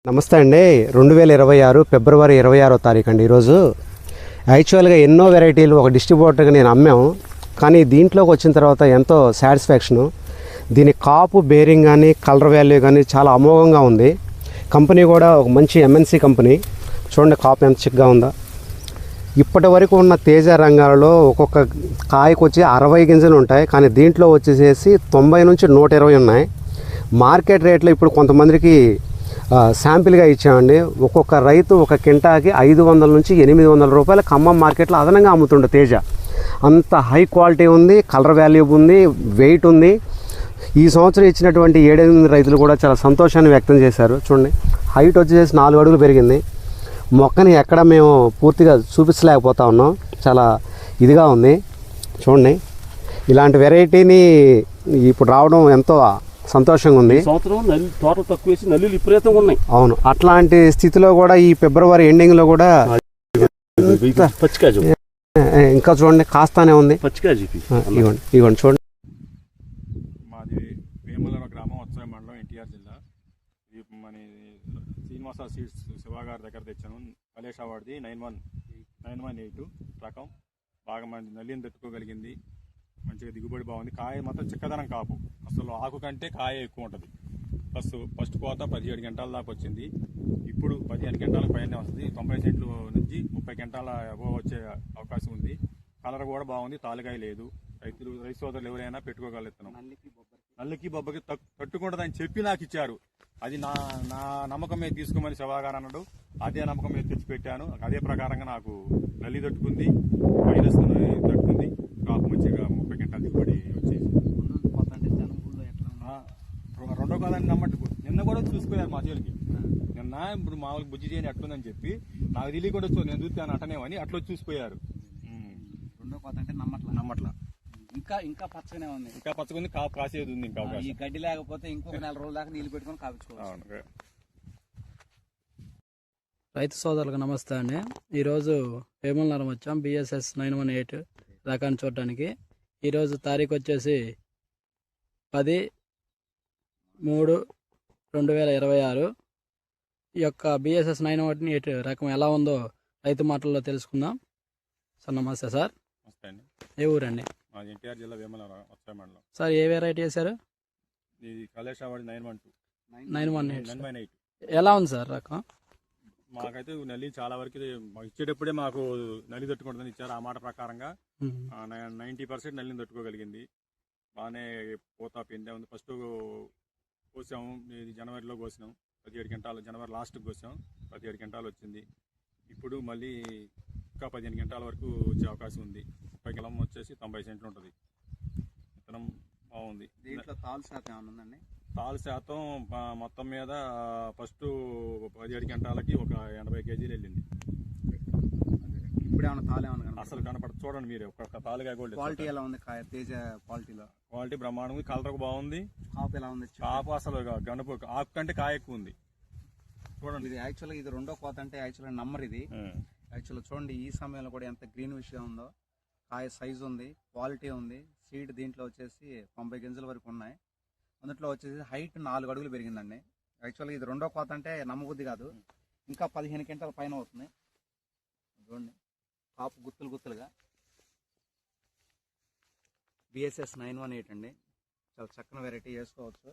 నమస్తే అండి. 2026 ఫిబ్రవరి 26వ తారీఖు అండి. ఈరోజు యాక్చువల్గా ఎన్నో వెరైటీలు ఒక డిస్ట్రిబ్యూటర్గా నేను అమ్మాము, కానీ దీంట్లోకి వచ్చిన తర్వాత ఎంతో సాటిస్ఫాక్షను. దీని కాపు బేరింగ్ కానీ కలర్ వాల్యూ కానీ చాలా అమోఘంగా ఉంది. కంపెనీ కూడా ఒక మంచి ఎంఎన్సి కంపెనీ. చూడండి కాపు ఎంత చిక్గా ఉందో. ఇప్పటి వరకు ఉన్న తేజ రంగాలలో ఒక్కొక్క కాయకు వచ్చి 60 గింజలు ఉంటాయి, కానీ దీంట్లో వచ్చేసేసి 90 నుంచి 120 ఉన్నాయి. మార్కెట్ రేట్లో ఇప్పుడు కొంతమందికి శాంపిల్గా ఇచ్చామండి. ఒక్కొక్క రైతు ఒక కింటాకి 500 నుంచి 800 రూపాయల ఖమ్మం మార్కెట్లో అదనంగా అమ్ముతుండే తేజ. అంత హై క్వాలిటీ ఉంది, కలర్ వాల్యూ ఉంది, వెయిట్ ఉంది. ఈ సంవత్సరం ఇచ్చినటువంటి 7-8 రైతులు కూడా చాలా సంతోషాన్ని వ్యక్తం చేశారు. చూడండి హైట్ వచ్చేసి 4 అడుగులు పెరిగింది. మొక్కని ఎక్కడ మేము పూర్తిగా చూపించలేకపోతా ఉన్నాం, చాలా ఇదిగా ఉంది. చూడండి ఇలాంటి వెరైటీని ఇప్పుడు రావడం ఎంతో సంతోషంగా ఉంది. తోటలు తక్కువ వేసి నల్లులు విపరీతంగా ఉన్నాయి. అవును, అట్లాంటి స్థితిలో కూడా ఈ ఫిబ్రవరి ఎండింగ్లో కూడా ఇంకా చూడండి కాస్తానే ఉంది. ఇవ్వండి చూడండి. మాది వేములవాడ గ్రామం, ఉత్సవ మండలం, ఎన్టీఆర్ జిల్లా. మన శ్రీనివాస సీడ్స్ శివ గారి దగ్గర తెచ్చాను. కలేష్ అవార్డుది 9198 రకం. బాగా మంది నల్లిని తట్టుకోగలిగింది, మంచిగా దిగుబడి బాగుంది. కాయ మాత్రం చిక్కదనం కాపు, అసలు ఆకు కంటే కాయ ఎక్కువ ఉంటుంది. ఫస్ట్ కోత 17 గంటల దాకా వచ్చింది. ఇప్పుడు 15 గంటల పైన వస్తుంది. 90 సెంట్లు నుంచి 30 గంటల వచ్చే అవకాశం ఉంది. కలర్ కూడా బాగుంది, తాలుగాయ లేదు. రైతు సోదరులు ఎవరైనా పెట్టుకోగలుగుతున్నాం. నల్లికి బొబ్బకి తట్టుకుంటుందని చెప్పి నాకు ఇచ్చారు. అది నా నమ్మకం మీద తీసుకోమని శివగారు అన్నాడు. అదే నమ్మకం మీద తెచ్చిపెట్టాను. అదే ప్రకారంగా నాకు నల్లి తట్టుకుంది, వైరస్ తట్టుకుంది. కాపు మంచిగా 30 గంటల దిగుబడి వచ్చేసి రెండో కాదని నమ్మట్టు. నిన్న కూడా చూసుకోయారు మా చేతికి. నిన్న ఇప్పుడు మామూలుగా బుజ్జి చేయని అట్లుందని చెప్పి నాకు తెలియకుండా నేను చూస్తాను అట్టనేమని అట్లా చూసిపోయారు. రెండో కోత అంటే నమ్మట్లా. ఇంకా పచ్చగానే ఉంది. ఇంకా పచ్చగా కాపు కాసేది ఉంది. ఇంకా ఈ గడ్డి లేకపోతే ఇంకొక 4 రోజుల దాకా నీళ్లు పెట్టుకుని కాపించుకోవాలి. రైతు సోదరులకు నమస్తే అండి. ఈరోజు వేములనగరం వచ్చాం BSS 918 రకాన్ని చూడటానికి. ఈరోజు తారీఖు వచ్చేసి 10/3/2026. ఈ యొక్క BSS 918 రకం ఎలా ఉందో రైతు మాటల్లో తెలుసుకుందాం. సార్ నమస్తే. సార్ ఏ ఊరండి? ఎన్టీఆర్ జిల్లా వేములవాడ ఉత్సవ మండలం. సార్ ఏ వెరైటీ వేశారు? ఇది కలేష్ అవార్డు 918. ఎలా ఉంది సార్ రకం? మాకైతే నల్లి చాలా వరకు ఇచ్చేటప్పుడే మాకు నల్లి తట్టుకుంటుందని ఇచ్చారు. ఆ మాట ప్రకారంగా 90% నల్లిని తట్టుకోగలిగింది. బాగానే పూత పిండే ఉంది. ఫస్ట్ కోసాము, ఇది జనవరిలో కోసినాం. 17 గంటలు జనవరి లాస్ట్కి కోసాం. 17 గంటలు వచ్చింది. ఇప్పుడు మళ్ళీ ఇంకా 15 గంటల వరకు వచ్చే అవకాశం ఉంది. 30 కిలం వచ్చేసి 90 సెంట్లు ఉంటుంది. విత్తనం బాగుంది. దీంట్లో తాలు శాతం ఏమైనా ఉందండి? తాలు శాతం మొత్తం మీద ఫస్ట్ 17 గంటలకి ఒక 80 కేజీలు వెళ్ళింది. ఇప్పుడు ఏమైనా తాలు ఏమన్నా అసలు కనపడదు. చూడండి మీరు ఒక్క తాలుగా కూడా. క్వాలిటీ ఎలా ఉంది? తేజ క్వాలిటీలో క్వాలిటీ బ్రహ్మాండంగా, కలర్ బాగుంది. కాపు ఎలా ఉంది? కాపు అసలు గనుపు ఆకు కంటే కాయ ఎక్కువ ఉంది. చూడండి ఇది యాక్చువల్గా ఇది రెండో కోత అంటే యాక్చువల్గా నంబర్ ఇది. యాక్చువల్గా చూడండి ఈ సమయంలో కూడా ఎంత గ్రీన్ విషయం ఉందో. కాయ సైజు ఉంది, క్వాలిటీ ఉంది. సీడ్ దీంట్లో వచ్చేసి 90 గింజల వరకు ఉన్నాయి. అందులో వచ్చేసి హైట్ 4 అడుగులు పెరిగిందండి. యాక్చువల్గా ఇది రెండో కోత అంటే నమ్మబుద్ధి కాదు. ఇంకా 15 గంటల పైన అవుతుంది. చూడండి కాపు గుత్తులుగా. BSS 918 అండి, చాలా చక్కని వెరైటీ, వేసుకోవచ్చు.